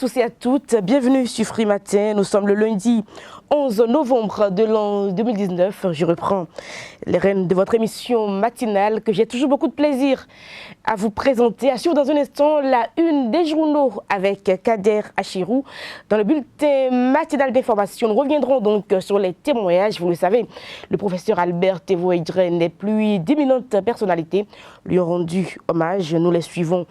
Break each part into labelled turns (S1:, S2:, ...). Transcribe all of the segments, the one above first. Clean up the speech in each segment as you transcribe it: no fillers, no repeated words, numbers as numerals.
S1: tous et à toutes, bienvenue sur Free Matin. Nous sommes le lundi 11 novembre de l'an 2019. Je reprends les rênes de votre émission matinale que j'ai toujours beaucoup de plaisir à vous présenter. À suivre dans un instant la une des journaux avec Kader Achirou. Dans le bulletin matinal d'information, nous reviendrons donc sur les témoignages. Vous le savez, le professeur Albert Thévoïdren n'est plus d'éminentes personnalités lui ont rendu hommage. Nous les suivons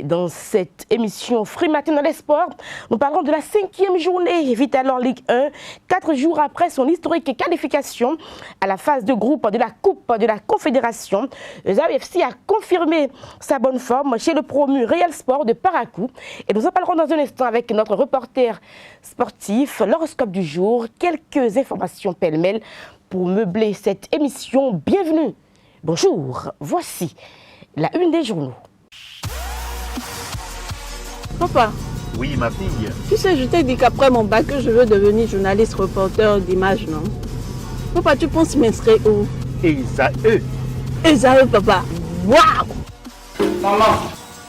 S1: dans cette émission Free Matin dans les sports. Nous parlerons de la 5e journée Vital en Ligue 1, 4 jours après son historique qualification à la phase de groupe de la Coupe de la Confédération. ZAEFC a confirmé sa bonne forme chez le promu Real Sport de Parakou. Et nous en parlerons dans un instant avec notre reporter sportif. L'horoscope du jour, quelques informations pêle-mêle pour meubler cette émission. Bienvenue. Bonjour, voici la une des journaux.
S2: Papa.
S3: Oui, ma fille.
S2: Tu sais, je t'ai dit qu'après mon bac, je veux devenir journaliste reporter d'images, non? Papa, tu penses m'inscrire où?
S3: Esaü.
S2: Esaü, papa. Waouh!
S4: Maman,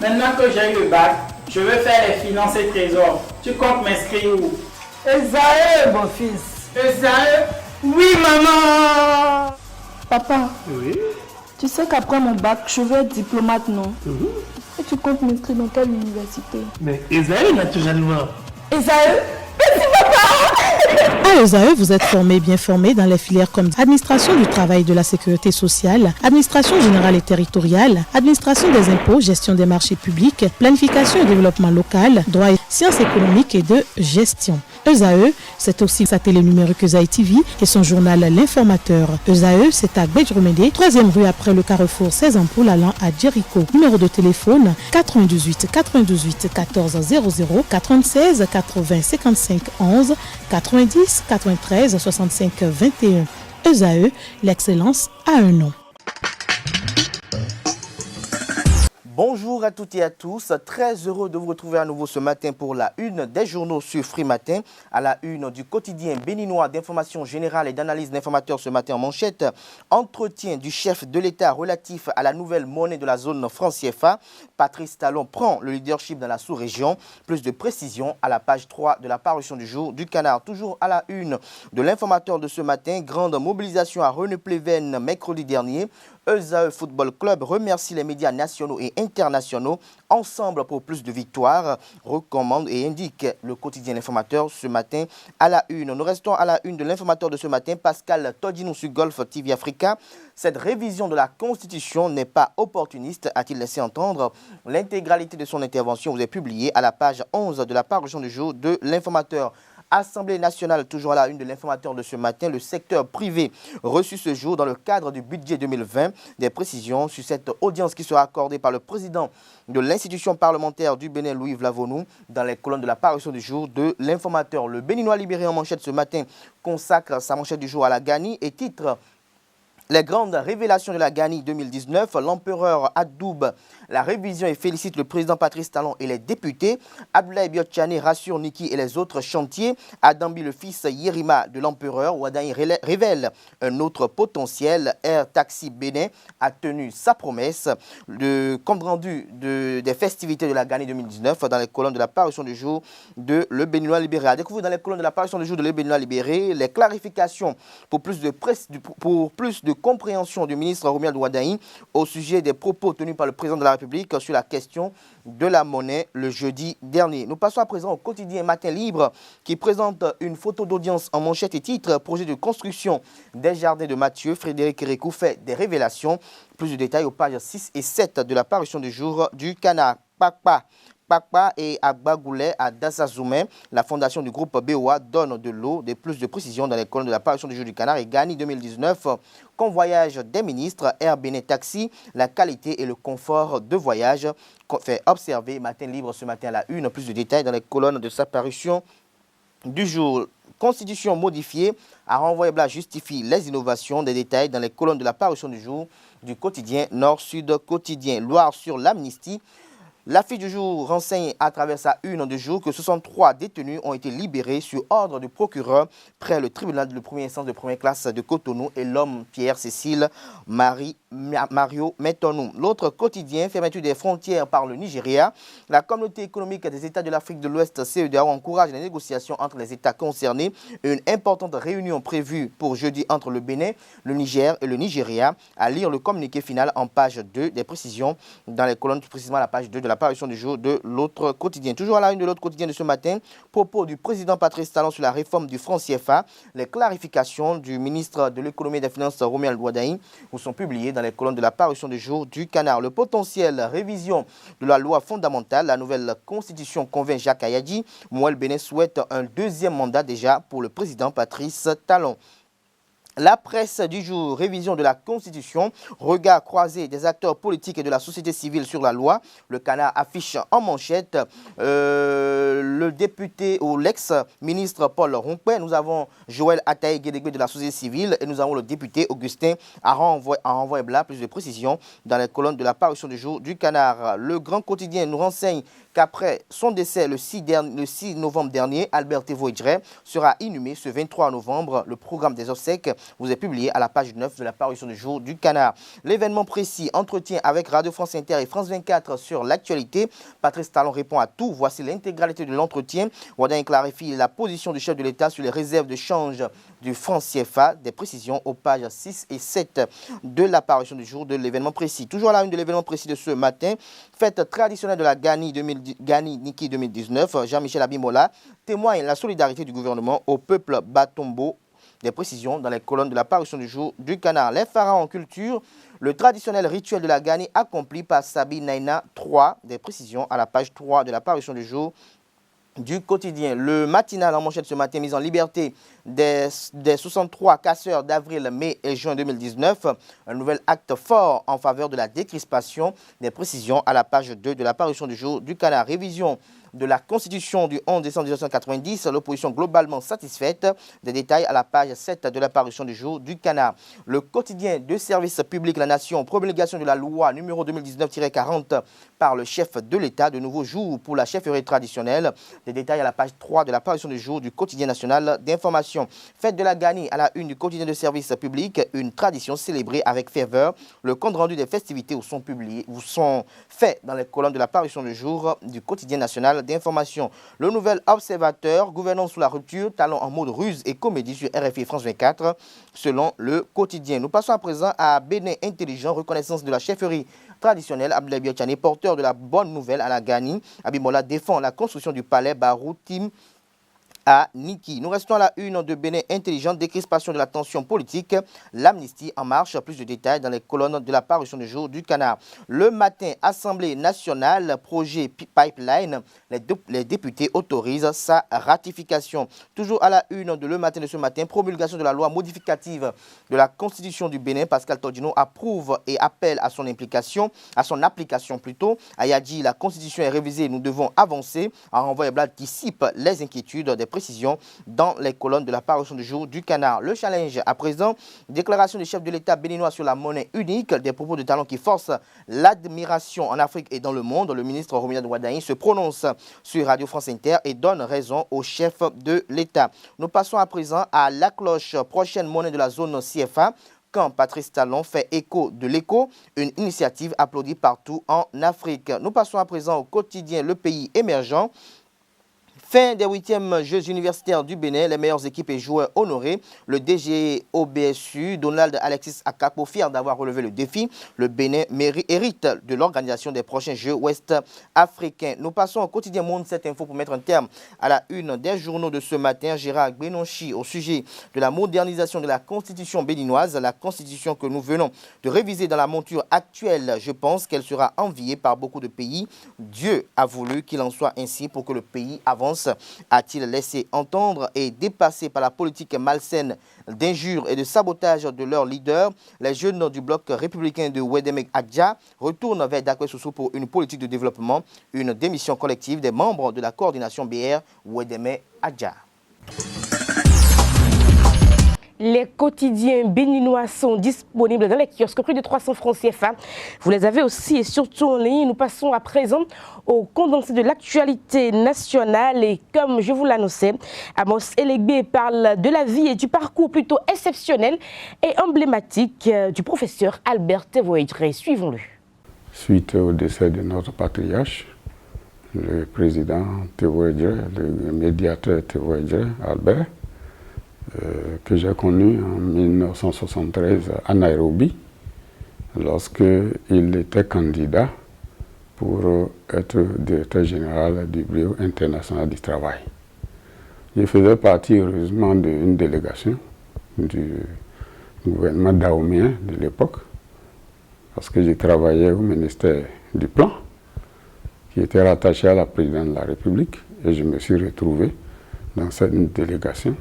S4: maintenant que j'ai eu le bac, je veux faire les finances et trésors. Tu comptes m'inscrire où?
S5: Esaü, mon fils.
S4: Esaü? Oui, maman!
S5: Papa,
S3: Oui.
S5: tu sais qu'après mon bac, je veux être diplomate, non? Et tu comptes m'inscrire dans quelle université?
S3: Mais Esaü, naturellement.
S5: Esaü?
S6: À ESAE, vous êtes bien formé dans les filières comme administration du travail et de la sécurité sociale, administration générale et territoriale, administration des impôts, gestion des marchés publics, planification et développement local, droit et sciences économiques et de gestion. ESAE, c'est aussi sa télé numérique ESAE TV et son journal L'Informateur. ESAE, c'est à Bédjromédé, 3e rue après le carrefour 16 ampoules allant à Jericho. Numéro de téléphone 98 98 14 00 96 80 55 11 90 93 65 21. ESAE, l'excellence a un nom.
S7: Bonjour à toutes et à tous, très heureux de vous retrouver à nouveau ce matin pour la une des journaux sur Free Matin. À la une du quotidien béninois d'information générale et d'analyse d'informateurs ce matin en manchette, entretien du chef de l'État relatif à la nouvelle monnaie de la zone franc CFA. Patrice Talon prend le leadership dans la sous-région. Plus de précisions à la page 3 de la parution du jour du Canard. Toujours à la une de l'informateur de ce matin, grande mobilisation à René-Pléven mercredi dernier. ESAE Football Club remercie les médias nationaux et internationaux. Ensemble pour plus de victoires, recommande et indique le quotidien L'Informateur ce matin à la une. Nous restons à la une de l'Informateur de ce matin, Pascal Todinou sur Golf TV Africa. Cette révision de la Constitution n'est pas opportuniste, a-t-il laissé entendre. L'intégralité de son intervention vous est publiée à la page 11 de la parution du jour de L'Informateur. Assemblée nationale, toujours à la une de l'Informateur de ce matin, le secteur privé reçu ce jour dans le cadre du budget 2020. Des précisions sur cette audience qui sera accordée par le président de l'institution parlementaire du Bénin, Louis Vlavonou, dans les colonnes de la parution du jour de l'Informateur. Le Béninois libéré en manchette ce matin consacre sa manchette du jour à la Gani et titre les grandes révélations de la Gani 2019, l'empereur Adoub la révision et félicite le président Patrice Talon et les députés. Abdoulaye Biotchane rassure Niki et les autres chantiers. Adambi, le fils Yerima de l'empereur, Ouadaï révèle un autre potentiel. Air Taxi Bénin a tenu sa promesse. Le compte rendu des festivités de la Gani 2019 dans les colonnes de la parution du jour de Le Béninois libéré. À découvrir dans les colonnes de la parution du jour de Le Béninois libéré les clarifications pour plus de compréhension du ministre Romuald Ouadaï au sujet des propos tenus par le président de la République sur la question de la monnaie le jeudi dernier. Nous passons à présent au quotidien Matin Libre qui présente une photo d'audience en manchette et titre projet de construction des jardins de Mathieu. Frédéric Kérékou fait des révélations. Plus de détails aux pages 6 et 7 de la parution du jour du Canard. Pakpa et Agbagoulet à Dassazoumé. La fondation du groupe BOA donne de l'eau. Plus de précisions dans les colonnes de la parution du jour du Canard et Gani 2019. Convoyage des ministres, Air Bénin Taxi, la qualité et le confort de voyage. Fait observer Matin Libre ce matin à la une. Plus de détails dans les colonnes de sa parution du jour. Constitution modifiée, à renvoyable justifie les innovations. Des détails dans les colonnes de la parution du jour du quotidien Nord-Sud quotidien. Loire sur l'amnistie. L'affiche du jour renseigne à travers sa une de jour que 63 détenus ont été libérés sur ordre du procureur près le tribunal de première instance de première classe de Cotonou et l'homme Pierre-Cécile Mario Metonou. L'autre quotidien, fermeture des frontières par le Nigeria. La communauté économique des États de l'Afrique de l'Ouest, CEDEAO, encourage les négociations entre les États concernés. Une importante réunion prévue pour jeudi entre le Bénin, le Niger et le Nigeria. À lire le communiqué final en page 2, des précisions dans les colonnes, plus précisément à la page 2 de la parution du jour de l'autre quotidien. Toujours à la une de l'autre quotidien de ce matin, propos du président Patrice Talon sur la réforme du franc CFA. Les clarifications du ministre de l'économie et des finances Romuald Wadaï vous sont publiées dans les colonnes de la parution du jour du Canard. Le potentiel révision de la loi fondamentale, la nouvelle constitution convainc Jacques Ayadi. Mouel Bénin souhaite un deuxième mandat déjà pour le président Patrice Talon. La presse du jour, révision de la Constitution, regard croisé des acteurs politiques et de la société civile sur la loi. Le Canard affiche en manchette le député ou l'ex-ministre Paul Rompé. Nous avons Joël Ataï Guédégué de la société civile et nous avons le député Augustin Aranvoy-Bla. Plus de précisions dans les colonnes de la parution du jour du Canard. Le Grand Quotidien nous renseigne qu'après son décès le 6 novembre dernier, Albert Tevoidre sera inhumé ce 23 novembre. Le programme des obsèques vous est publié à la page 9 de la parution du jour du Canard. L'événement précis, entretien avec Radio France Inter et France 24 sur l'actualité. Patrice Talon répond à tout. Voici l'intégralité de l'entretien. Wadaï clarifie la position du chef de l'État sur les réserves de change du franc CFA. Des précisions aux pages 6 et 7 de la parution du jour de l'événement précis. Toujours à la une de l'événement précis de ce matin, fête traditionnelle de la Gani Niki 2019. Jean-Michel Abimola témoigne la solidarité du gouvernement au peuple Batombo. Des précisions dans les colonnes de la parution du jour du Canard. Les pharaons en culture, le traditionnel rituel de la Gani accompli par Sabi Naina 3. Des précisions à la page 3 de la parution du jour du quotidien. Le matinal en manchette ce matin, mise en liberté des 63 casseurs d'avril, mai et juin 2019. Un nouvel acte fort en faveur de la décrispation. Des précisions à la page 2 de la parution du jour du Canard. Révision de la Constitution du 11 décembre 1990, l'opposition globalement satisfaite. Des détails à la page 7 de la parution du jour du Canard. Le quotidien de service public La Nation, promulgation de la loi numéro 2019-40 par le chef de l'État, de nouveaux jours pour la chefferie traditionnelle. Des détails à la page 3 de la parution du jour du quotidien national d'information. Fête de la Gani à la une du quotidien de service public, une tradition célébrée avec ferveur. Le compte rendu des festivités vous sont faits dans les colonnes de la parution du jour du quotidien national d'information. Le nouvel observateur, gouvernance sous la rupture, talent en mode ruse et comédie sur RFI France 24, selon le quotidien. Nous passons à présent à Bénin Intelligent, reconnaissance de la chefferie traditionnelle. Abdoulaye Biachane, porteur de la bonne nouvelle à la Gani. Abimola défend la construction du palais Barou Tim à Niki. Nous restons à la une de Bénin Intelligent, décrispation de la tension politique, l'amnistie en marche. Plus de détails dans les colonnes de la parution du jour du Canard. Le matin, Assemblée nationale, projet pipeline, les députés autorisent sa ratification. Toujours à la une de Le Matin de ce matin, promulgation de la loi modificative de la Constitution du Bénin. Pascal Tordino approuve et appelle à son application plutôt. Ayadi, la Constitution est révisée, nous devons avancer. En renvoyant Blad qui cipe les inquiétudes des précisions dans les colonnes de la parution du jour du Canard. Le challenge à présent, déclaration du chef de l'État béninois sur la monnaie unique, des propos de Talon qui forcent l'admiration en Afrique et dans le monde. Le ministre Romuald Wadaï se prononce sur Radio France Inter et donne raison au chef de l'État. Nous passons à présent à la cloche, prochaine monnaie de la zone CFA. Quand Patrice Talon fait écho de l'écho, une initiative applaudie partout en Afrique. Nous passons à présent au quotidien Le Pays émergent. Fin des 8e Jeux universitaires du Bénin, les meilleures équipes et joueurs honorés. Le DG OBSU, Donald Alexis Akapo, fier d'avoir relevé le défi. Le Bénin hérite de l'organisation des prochains Jeux ouest-africains. Nous passons au quotidien Monde 7 Info pour mettre un terme à la une des journaux de ce matin. Gérard Benonchi au sujet de la modernisation de la Constitution béninoise. La Constitution que nous venons de réviser dans la monture actuelle, je pense qu'elle sera enviée par beaucoup de pays. Dieu a voulu qu'il en soit ainsi pour que le pays avance, a-t-il laissé entendre, et dépassé par la politique malsaine d'injures et de sabotage de leurs leaders. Les jeunes du bloc républicain de Ouédémé Adja retournent vers Dakwé Soussou pour une politique de développement, une démission collective des membres de la coordination BR Ouédémé Adja.
S1: Les quotidiens béninois sont disponibles dans les kiosques, prix de 300 francs CFA. Vous les avez aussi et surtout en ligne. Nous passons à présent au condensé de l'actualité nationale. Et comme je vous l'annonçais, Amos Elegbé parle de la vie et du parcours plutôt exceptionnel et emblématique du professeur Albert Tevoidre. Suivons-le.
S8: Suite au décès de notre patriarche, le président Tevoidre, le médiateur Tevoidre, Albert, que j'ai connu en 1973 à Nairobi, lorsqu'il était candidat pour être directeur général du Bureau international du travail. Je faisais partie heureusement d'une délégation du gouvernement daomien de l'époque, parce que j'ai travaillé au ministère du Plan, qui était rattaché à la présidente de la République, et je me suis retrouvé dans cette délégation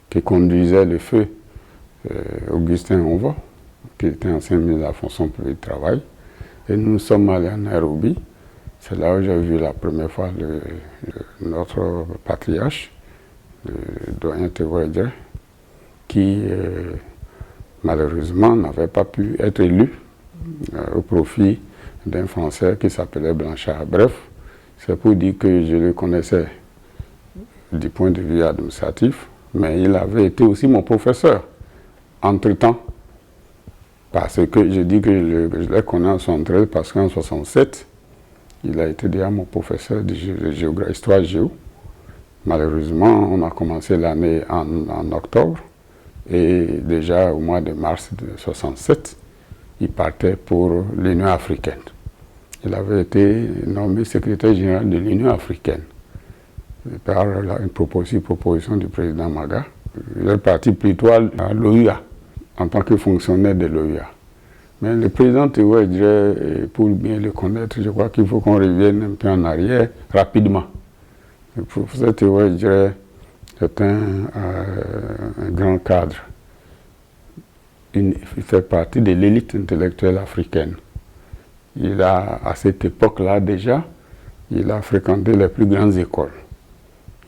S8: qui conduisait le feu Augustin Onvo, qui était ancien ministre de la fonction publique du travail. Et nous sommes allés à Nairobi. C'est là où j'ai vu la première fois notre patriarche, le doyen Tevoidre, qui malheureusement n'avait pas pu être élu au profit d'un Français qui s'appelait Blanchard. Bref, c'est pour dire que je le connaissais du point de vue administratif, mais il avait été aussi mon professeur entre-temps. Parce que je dis que je l'ai connu en 1973 parce qu'en 1967, il a été déjà mon professeur de histoire géo. Malheureusement, on a commencé l'année en octobre et déjà au mois de mars de 1967, il partait pour l'Union africaine. Il avait été nommé secrétaire général de l'Union africaine par une proposition du président Maga. Il est parti plutôt à l'OUA en tant que fonctionnaire de l'OUA. Mais le président Tevoidre, pour bien le connaître, je crois qu'il faut qu'on revienne un peu en arrière rapidement. Le professeur Tevoidre est un grand cadre. Il fait partie de l'élite intellectuelle africaine. Il a, à cette époque-là déjà, il a fréquenté les plus grandes écoles.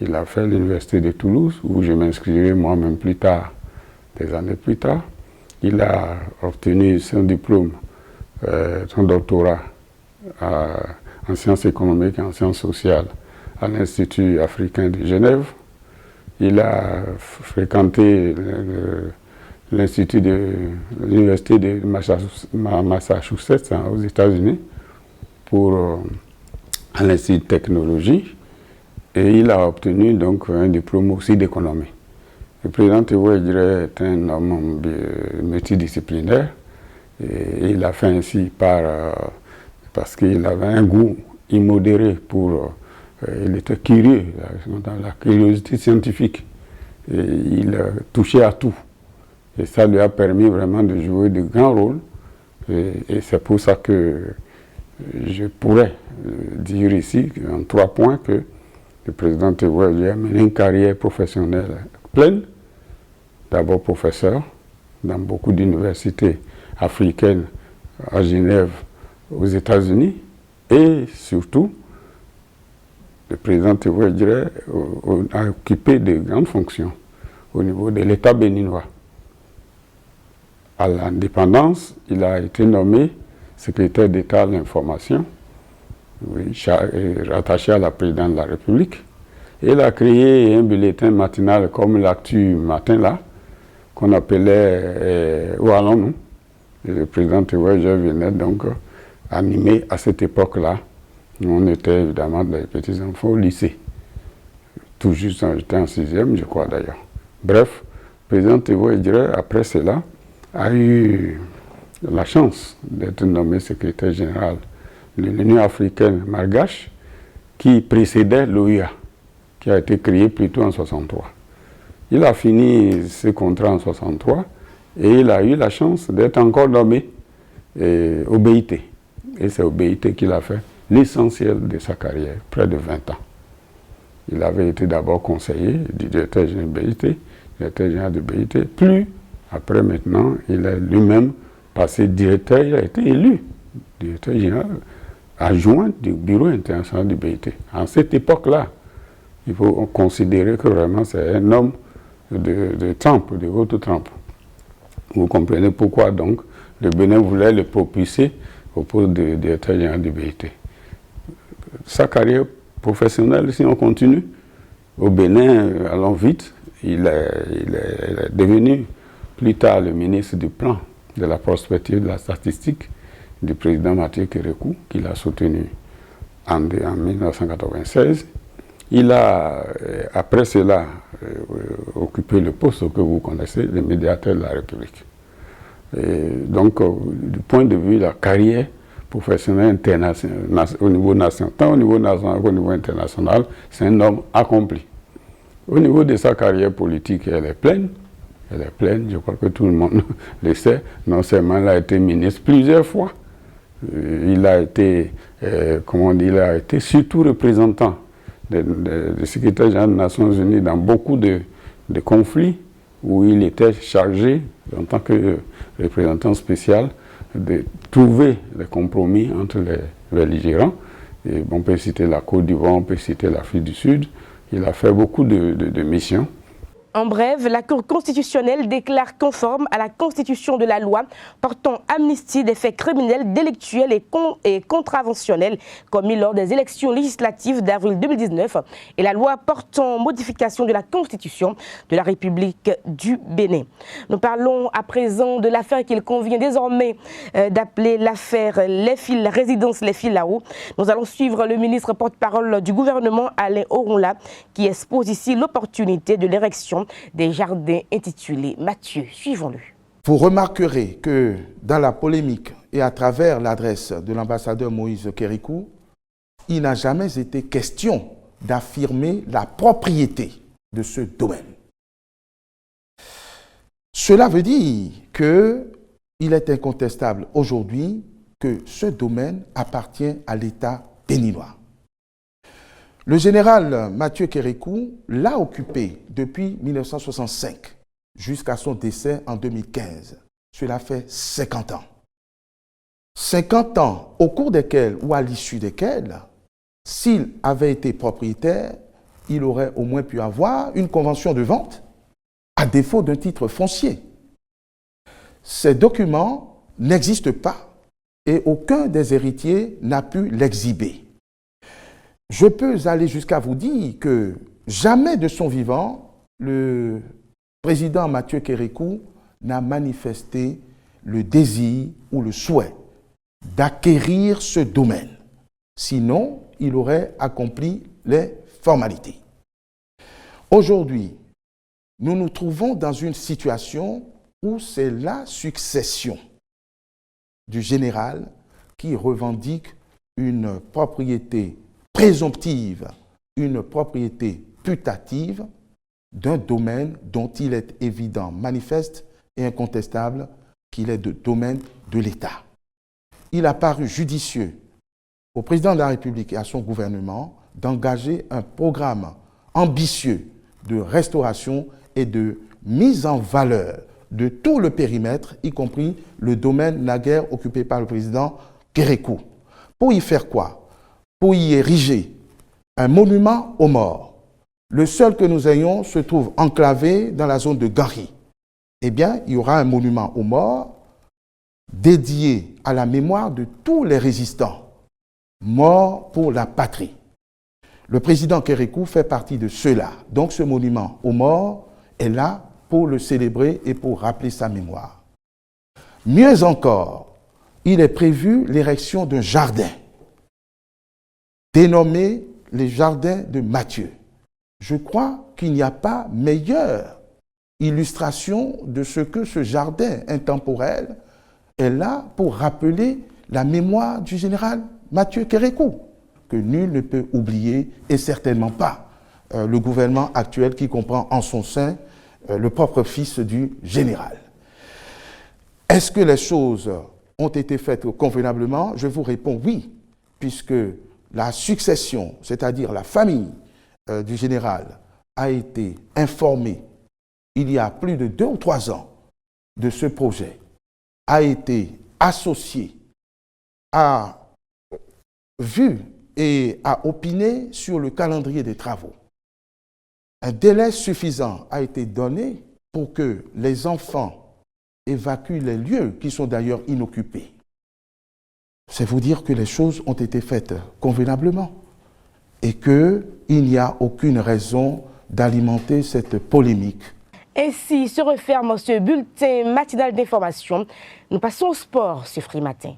S8: Il a fait l'université de Toulouse, où je m'inscrirai moi-même plus tard, des années plus tard. Il a obtenu son diplôme, son doctorat en sciences économiques et en sciences sociales à l'Institut africain de Genève. Il a fréquenté l'université de Massachusetts aux États-Unis à l'Institut de technologie, et il a obtenu donc un diplôme aussi d'économie. Le président Tevoidre est un homme multidisciplinaire, et il a fait ainsi parce qu'il avait un goût immodéré il était curieux, dans la curiosité scientifique, et il touchait à tout. Et ça lui a permis vraiment de jouer de grands rôles. Et c'est pour ça que je pourrais dire ici, en 3 points, que le président Tevoidre a mené une carrière professionnelle pleine. D'abord professeur dans beaucoup d'universités africaines, à Genève, aux États-Unis. Et surtout, le président Tevoidre a occupé de grandes fonctions au niveau de l'État béninois. À l'indépendance, il a été nommé secrétaire d'État à l'information, rattaché à la présidente de la République. Et il a créé un bulletin matinal comme l'Actu Matin, là, qu'on appelait Où allons-nous? Le président Tevoidre venait donc animer à cette époque-là. On était évidemment des petits enfants au lycée. Tout juste, j'étais en 6e, je crois d'ailleurs. Bref, le président Tevoidre, après cela, a eu la chance d'être nommé secrétaire général de l'Union africaine malgache, qui précédait l'OUA, qui a été créée plutôt en 1963. Il a fini ce contrat en 1963 et il a eu la chance d'être encore nommé au BIT. Et c'est au BIT qu'il a fait l'essentiel de sa carrière, près de 20 ans. Il avait été d'abord conseiller du directeur général du BIT, directeur général du BIT, puis après maintenant, il a lui-même passé directeur, il a été élu directeur général adjoint du Bureau international du BIT. En cette époque-là, il faut considérer que vraiment c'est un homme de trempe, de haute trempe. Vous comprenez pourquoi donc le Bénin voulait le propulser au poste de directeur général du BIT. Sa carrière professionnelle, si on continue, au Bénin, allons vite, il est devenu plus tard le ministre du plan, de la prospective, de la statistique du président Mathieu Kérékou, qu'il a soutenu en 1996. Il a, après cela, occupé le poste que vous connaissez, le médiateur de la République. Et donc, du point de vue de la carrière professionnelle internationale, au niveau national, tant au niveau national qu'au niveau international, c'est un homme accompli. Au niveau de sa carrière politique, elle est pleine. Elle est pleine, je crois que tout le monde le sait. Non seulement il a été ministre plusieurs fois, il a été, comment on dit, il a été surtout représentant du secrétaire général des Nations Unies dans beaucoup de conflits où il était chargé, en tant que représentant spécial, de trouver les compromis entre les belligérants. Et on peut citer la Côte d'Ivoire, on peut citer l'Afrique du Sud. Il a fait beaucoup de missions.
S1: En bref, la Cour constitutionnelle déclare conforme à la Constitution de la loi portant amnistie des faits criminels, délictuels et contraventionnels commis lors des élections législatives d'avril 2019 et la loi portant modification de la Constitution de la République du Bénin. Nous parlons à présent de l'affaire qu'il convient désormais d'appeler l'affaire Les Résidences Les Filao. Nous allons suivre le ministre porte-parole du gouvernement, Alain Oronla, qui expose ici l'opportunité de l'érection des jardins intitulés Mathieu. Suivons-le.
S9: Vous remarquerez que dans la polémique et à travers l'adresse de l'ambassadeur Moïse Kérékou, il n'a jamais été question d'affirmer la propriété de ce domaine. Cela veut dire qu'il est incontestable aujourd'hui que ce domaine appartient à l'État béninois. Le général Mathieu Kérékou l'a occupé depuis 1965 jusqu'à son décès en 2015. Cela fait 50 ans. 50 ans au cours desquels ou à l'issue desquels, s'il avait été propriétaire, il aurait au moins pu avoir une convention de vente à défaut d'un titre foncier. Ces documents n'existent pas et aucun des héritiers n'a pu l'exhiber. Je peux aller jusqu'à vous dire que jamais de son vivant, le président Mathieu Kérékou n'a manifesté le désir ou le souhait d'acquérir ce domaine. Sinon, il aurait accompli les formalités. Aujourd'hui, nous nous trouvons dans une situation où c'est la succession du général qui revendique une propriété présomptive, une propriété putative d'un domaine dont il est évident, manifeste et incontestable qu'il est le domaine de l'État. Il a paru judicieux au président de la République et à son gouvernement d'engager un programme ambitieux de restauration et de mise en valeur de tout le périmètre, y compris le domaine naguère occupé par le président Kérékou. Pour y faire quoi? Pour y ériger un monument aux morts. Le seul que nous ayons se trouve enclavé dans la zone de Gari. Eh bien, il y aura un monument aux morts dédié à la mémoire de tous les résistants morts pour la patrie. Le président Kérékou fait partie de ceux-là. Donc ce monument aux morts est là pour le célébrer et pour rappeler sa mémoire. Mieux encore, il est prévu l'érection d'un jardin dénommé les jardins de Mathieu. Je crois qu'il n'y a pas meilleure illustration de ce que ce jardin intemporel est là pour rappeler la mémoire du général Mathieu Kérékou, que nul ne peut oublier et certainement pas le gouvernement actuel qui comprend en son sein le propre fils du général. Est-ce que les choses ont été faites convenablement? Je vous réponds oui, puisque la succession, c'est-à-dire la famille du général, a été informée il y a plus de 2 ou 3 ans de ce projet, a été associée, a vu et a opiné sur le calendrier des travaux. un délai suffisant a été donné pour que les enfants évacuent les lieux qui sont d'ailleurs inoccupés. C'est vous dire que les choses ont été faites convenablement et qu'il n'y a aucune raison d'alimenter cette polémique.
S1: Ainsi se referme ce bulletin matinal d'information. Nous passons au sport sur Free Matin.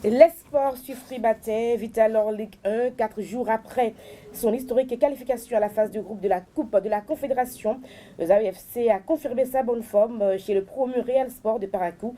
S1: Les sports sur Free Matin, Vital'Or Ligue 1, 4 jours après son historique qualification à la phase de groupe de la Coupe de la Confédération. Le ZAUFC a confirmé sa bonne forme chez le promu Real Sport de Parakou.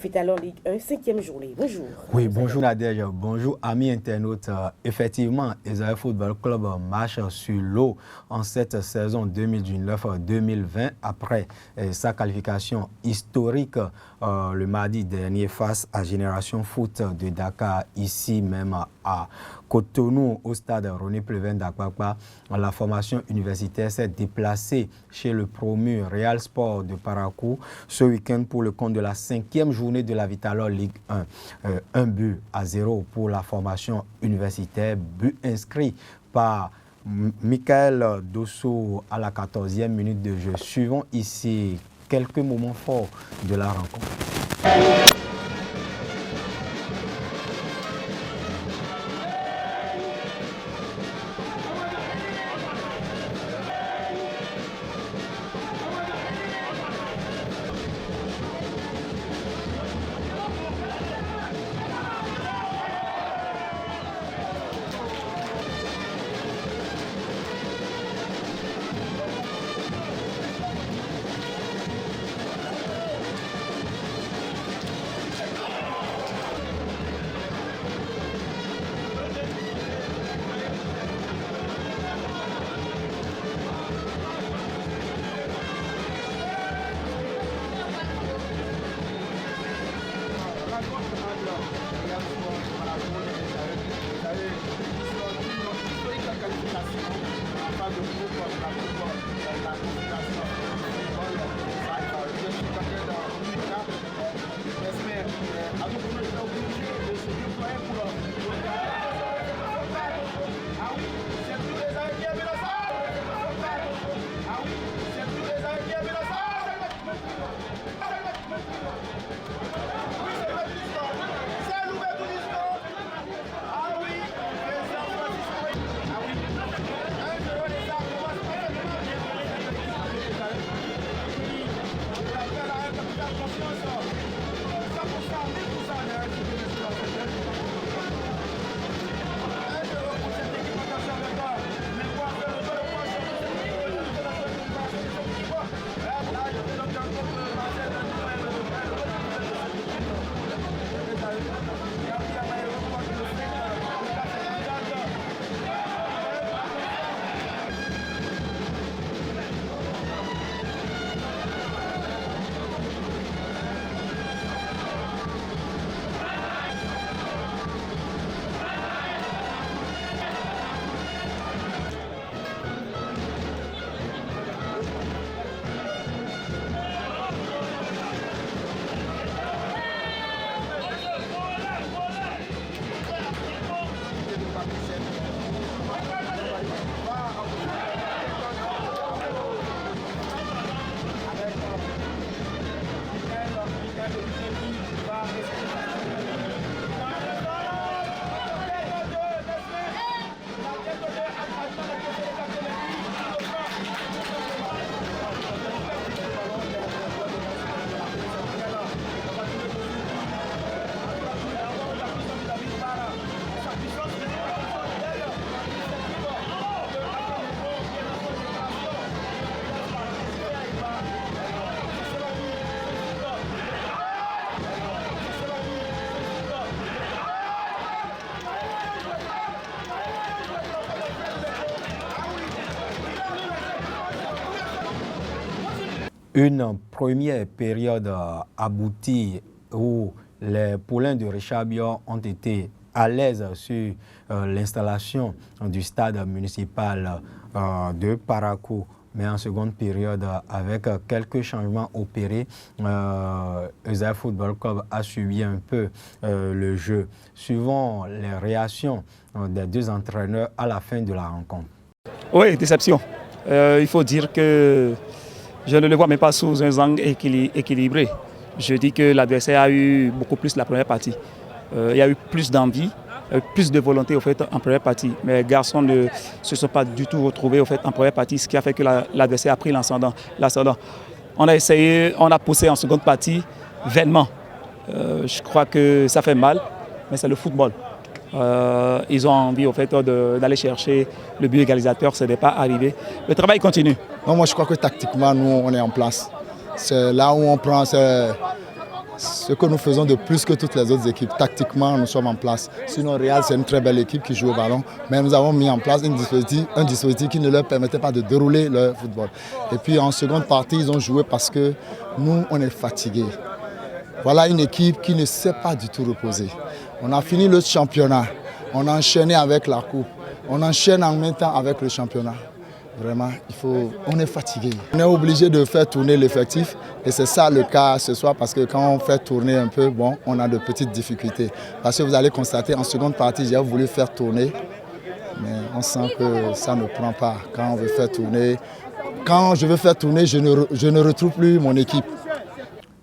S1: Vital'Or Ligue 1, 5e journée. Bonjour.
S10: Oui, bonjour Nadège, bonjour amis internautes. Effectivement, Esaïe Football Club marche sur l'eau en cette saison 2019-2020 après sa qualification historique le mardi dernier face à Génération Foot de Dakar, ici même à Cotonou, au stade René Pleven d'Akpakpa. La formation universitaire s'est déplacée chez le promu Real Sport de Parakou ce week-end pour le compte de la 5e journée de la Vital'Or Ligue 1. 1-0 pour la formation universitaire, but inscrit par Michael Dosso à la 14e minute de jeu. Suivons ici quelques moments forts de la rencontre. Une première période aboutie où les poulains de Richard Bior ont été à l'aise sur l'installation du stade municipal de Parakou. Mais en seconde période, avec quelques changements opérés, Esaïe Football Club a suivi un peu le jeu. Suivant les réactions des deux entraîneurs à la fin de la rencontre.
S11: Oui, déception. Il faut dire que je ne le vois même pas sous un angle équilibré. Je dis que l'adversaire a eu beaucoup plus la première partie. Il y a eu plus d'envie, plus de volonté au fait, en première partie. Mais les garçons ne se sont pas du tout retrouvés au fait, en première partie, ce qui a fait que l'adversaire a pris l'ascendant. On a essayé, on a poussé en seconde partie vainement. Je crois que ça fait mal, mais c'est le football. Ils ont envie au fait, d'aller chercher le but égalisateur, ce n'est pas arrivé. Le travail continue.
S12: Non, moi je crois que tactiquement, nous on est en place. C'est là où on prend ce que nous faisons de plus que toutes les autres équipes. Tactiquement, nous sommes en place. Sinon, Real, c'est une très belle équipe qui joue au ballon, mais nous avons mis en place un dispositif qui ne leur permettait pas de dérouler leur football. Et puis en seconde partie, ils ont joué parce que nous, on est fatigués. Voilà une équipe qui ne s'est pas du tout reposée. On a fini le championnat, on a enchaîné avec la coupe, on enchaîne en même temps avec le championnat. Vraiment, on est fatigué. On est obligé de faire tourner l'effectif et c'est ça le cas ce soir parce que quand on fait tourner un peu, bon, on a de petites difficultés. Parce que vous allez constater, en seconde partie, j'ai voulu faire tourner, mais on sent que ça ne prend pas. Quand on veut faire tourner, quand je veux faire tourner, je ne retrouve plus mon équipe.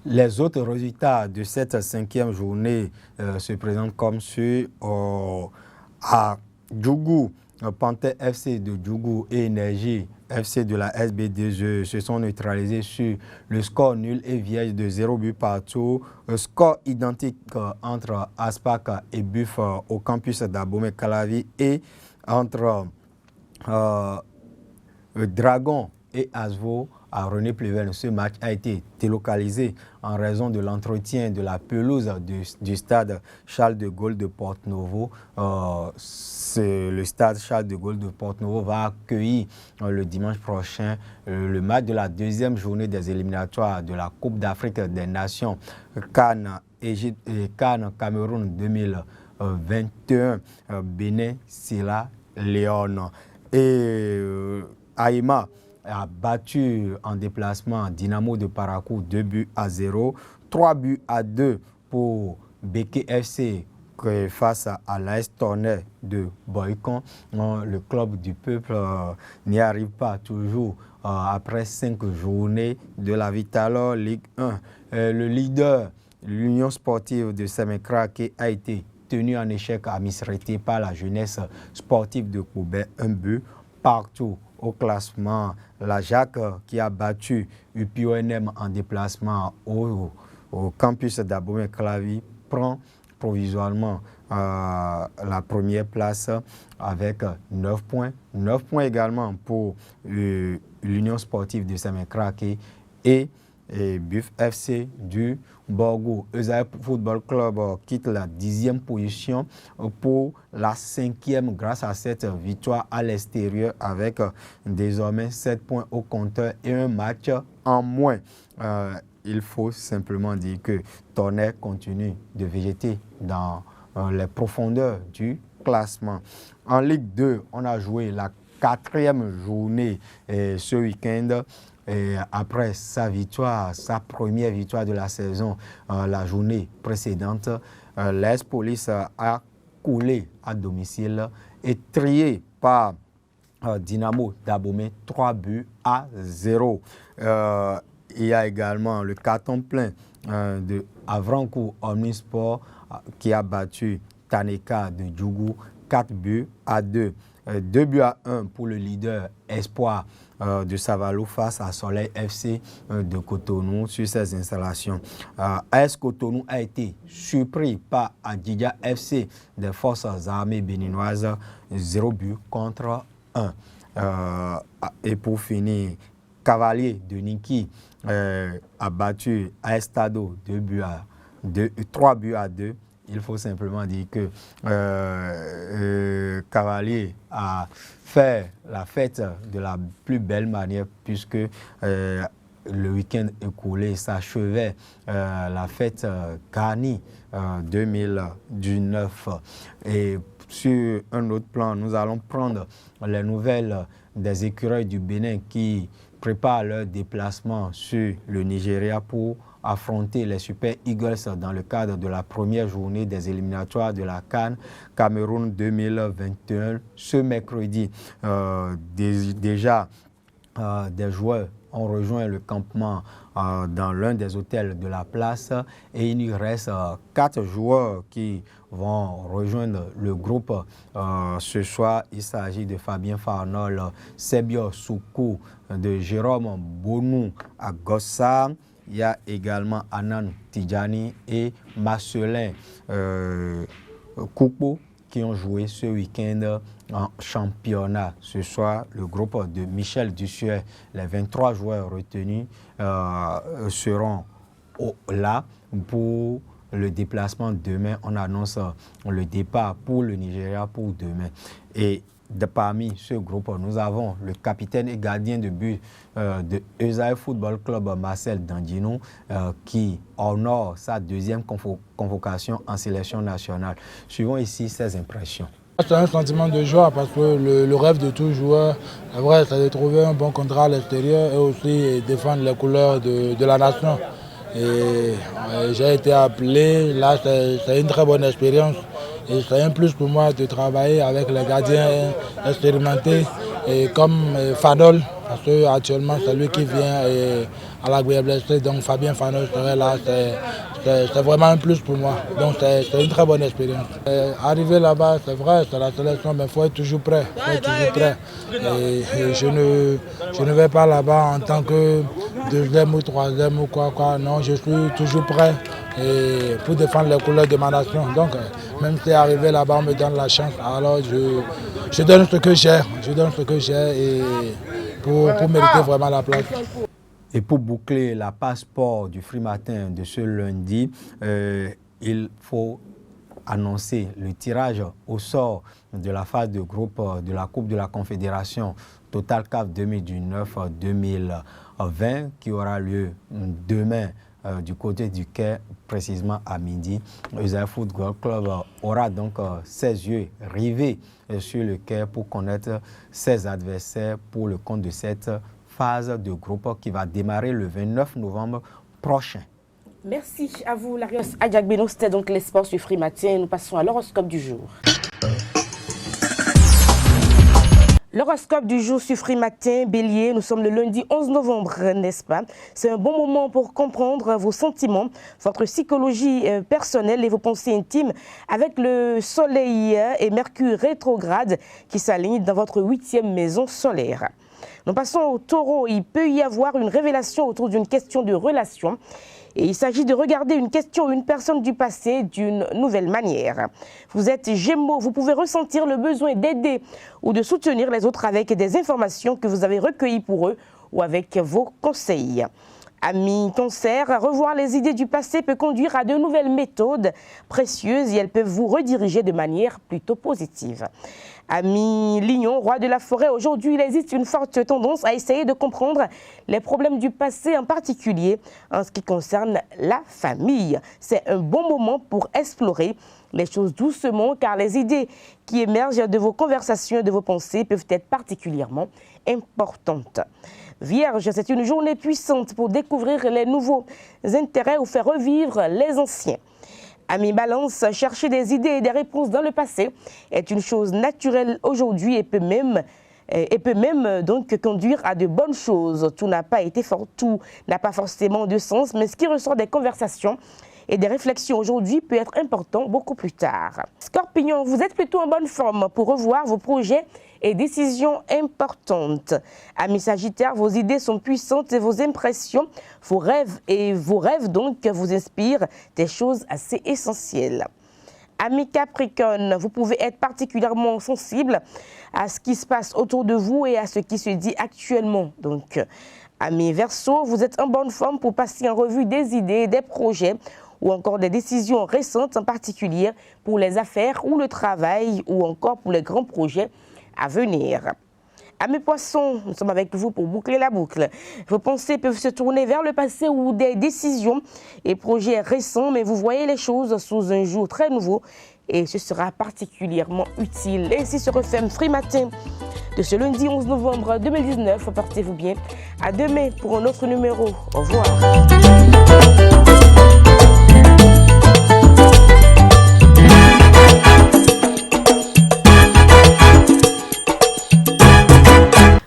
S10: Les autres résultats de cette 5e journée se présentent comme ceux à Djougou. Panthère FC de Djougou et Énergie FC de la SB2E se sont neutralisés sur le score nul et vierge de 0 but partout. Score identique entre Aspac et Buff au campus d'Abomey-Calavi et entre Dragon et Asvo à René Pleven. Ce match a été délocalisé en raison de l'entretien de la pelouse du stade Charles de Gaulle de Porto-Novo. Le stade Charles de Gaulle de Porto-Novo va accueillir le dimanche prochain le match de la 2e journée des éliminatoires de la Coupe d'Afrique des Nations CAN Cameroun 2021 Bénin Sierra Leone. Et Aïma a battu en déplacement Dynamo de Parakou 2-0, 3-2 pour Béké FC face à l'AS Tournai de Boycon. Le club du peuple n'y arrive pas toujours après 5 journées de la Vitalor Ligue 1. Le leader, l'Union sportive de Sémékrake, a été tenu en échec à Misrete par la jeunesse sportive de Koubé, 1 but partout. Au classement, la Jacques qui a battu UPONM en déplacement au campus d'Abomey-Calavi prend provisoirement la première place avec 9 points. 9 points également pour l'Union sportive de Sémékrake et Buff FC du Borgo. Ezaïe Football Club quitte la 10e position pour la 5e grâce à cette victoire à l'extérieur avec désormais 7 points au compteur et un match en moins. Il faut simplement dire que Tournai continue de végéter dans les profondeurs du classement. En Ligue 2, on a joué la 4e journée ce week-end. Et après sa victoire, sa première victoire de la saison, la journée précédente, l'AS Police a coulé à domicile et trié par Dynamo d'Abomey 3-0. Il y a également le carton plein de Avrancourt Omnisport qui a battu Taneka de Djougou 4-2. 2-1 pour le leader Espoir de Savalo face à Soleil FC de Cotonou sur ces installations. AS Cotonou a été surpris par Adjidja FC des forces armées béninoises, 0 but contre 1. Et pour finir, Cavalier de Niki a battu AS Tado 3-2. Il faut simplement dire que Cavalier a fait la fête de la plus belle manière puisque le week-end écoulé s'achevait la fête Gani 2019. Et sur un autre plan, nous allons prendre les nouvelles des écureuils du Bénin qui préparent leur déplacement sur le Nigeria pour affronter les Super Eagles dans le cadre de la première journée des éliminatoires de la CAN Cameroun 2021 ce mercredi. Déjà, des joueurs ont rejoint le campement dans l'un des hôtels de la place et il reste 4 joueurs qui vont rejoindre le groupe ce soir. Il s'agit de Fabien Farnol, Sebio Soukou, de Jérôme Bonou à Gossa. Il y a également Anan Tidjani et Marcelin Koupo qui ont joué ce week-end en championnat. Ce soir, le groupe de Michel Dussuet, les 23 joueurs retenus seront là pour le déplacement demain. On annonce le départ pour le Nigeria pour demain. Et parmi ce groupe, nous avons le capitaine et gardien de but de Esaïe Football Club, Marcel Dandino, qui honore sa deuxième convocation en sélection nationale. Suivons ici ses impressions.
S13: C'est un sentiment de joie parce que le rêve de tout joueur, c'est vrai, c'est de trouver un bon contrat à l'extérieur et aussi défendre les couleurs de la nation. Et j'ai été appelé, là c'est une très bonne expérience. Et c'est un plus pour moi de travailler avec les gardiens expérimentés et comme Fadol, parce qu'actuellement c'est lui qui vient à la Guinée blessée, donc Fabien Fadol serait là, c'est vraiment un plus pour moi. Donc c'est une très bonne expérience. Arriver là-bas, c'est vrai, c'est la sélection, mais il faut être toujours prêt. Et je ne vais pas là-bas en tant que deuxième ou troisième ou quoi. Non, je suis toujours prêt pour défendre les couleurs de ma nation. Donc, même si arrivé là-bas, on me donne la chance, alors je donne ce que j'ai. Je donne ce que j'ai pour mériter vraiment la place.
S10: Et pour boucler la passeport du Free Matin de ce lundi, il faut annoncer le tirage au sort de la phase de groupe de la Coupe de la Confédération Total CAF 2019-2020 qui aura lieu demain du côté du Quai, précisément à midi. Esaïe Football Club aura donc ses yeux rivés sur le Quai pour connaître ses adversaires pour le compte de cette phase de groupe qui va démarrer le 29 novembre prochain.
S1: Merci à vous, Larios Adjagbeno. C'était donc les sports sur Free Matin. Nous passons à l'horoscope du jour. L'horoscope du jour sur Free Matin, Bélier, nous sommes le lundi 11 novembre, n'est-ce pas? C'est un bon moment pour comprendre vos sentiments, votre psychologie personnelle et vos pensées intimes avec le soleil et Mercure rétrograde qui s'alignent dans votre 8e maison solaire. Nous passons au taureau. Il peut y avoir une révélation autour d'une question de relation. Et il s'agit de regarder une question ou une personne du passé d'une nouvelle manière. Vous êtes Gémeaux, vous pouvez ressentir le besoin d'aider ou de soutenir les autres avec des informations que vous avez recueillies pour eux ou avec vos conseils. Amis Cancer, revoir les idées du passé peut conduire à de nouvelles méthodes précieuses et elles peuvent vous rediriger de manière plutôt positive. Amis Lion, roi de la forêt, aujourd'hui il existe une forte tendance à essayer de comprendre les problèmes du passé, en particulier en ce qui concerne la famille. C'est un bon moment pour explorer les choses doucement car les idées qui émergent de vos conversations et de vos pensées peuvent être particulièrement importantes. Vierge, c'est une journée puissante pour découvrir les nouveaux intérêts ou faire revivre les anciens. Amis Balance, chercher des idées et des réponses dans le passé est une chose naturelle aujourd'hui et peut même donc conduire à de bonnes choses. Tout n'a pas forcément de sens, mais ce qui ressort des conversations et des réflexions aujourd'hui peut être important beaucoup plus tard. Scorpion, vous êtes plutôt en bonne forme pour revoir vos projets et décisions importantes. Amis Sagittaire, vos idées sont puissantes et vos impressions, vos rêves donc vous inspirent des choses assez essentielles. Amis Capricorne, vous pouvez être particulièrement sensible à ce qui se passe autour de vous et à ce qui se dit actuellement. Donc, amis Verseau, vous êtes en bonne forme pour passer en revue des idées, des projets ou encore des décisions récentes, en particulier pour les affaires ou le travail ou encore pour les grands projets à venir. Amis Poissons, nous sommes avec vous pour boucler la boucle. Vos pensées peuvent se tourner vers le passé ou des décisions et projets récents, mais vous voyez les choses sous un jour très nouveau et ce sera particulièrement utile. Ainsi se referme Free Matin de ce lundi 11 novembre 2019. Portez-vous bien. À demain pour un autre numéro. Au revoir.